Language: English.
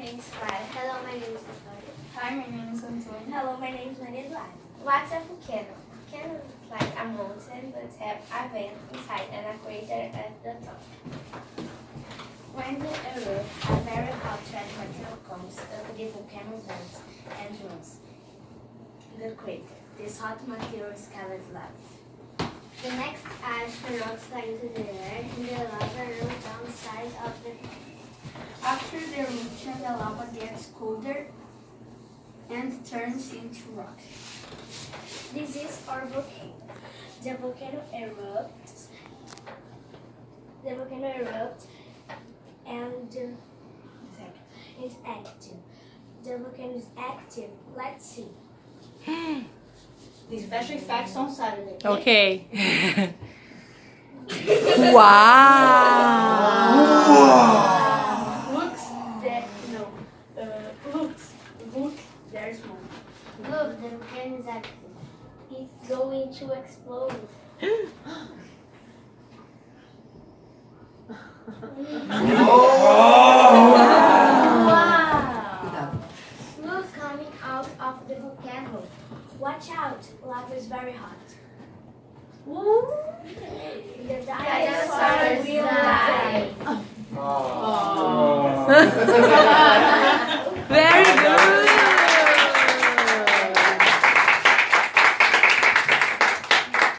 name is Clara. Hello, my name is Victoria. Hi, my name is Antonio. Hello, my name is Maria Eduarda. What's a volcano? Volcano is like a mountain but have a vent inside and a crater at the top. When the earth, a very hot red material comes up the volcano vent and runs the crater. This hot material is called lava. The next astronauts fly into the air and the lava rolls down the side of the After the eruption, the lava gets colder and turns into rock. This is our volcano. The volcano erupts. And it's active. The volcano is active. Let's see. These special effects on Saturday. Okay. Wow. Look, there's one. Look, the volcano is active. It's going to explode. Cuidado. Smoke coming out of the volcano. Watch out, lava is very hot. The dinosaurs will die.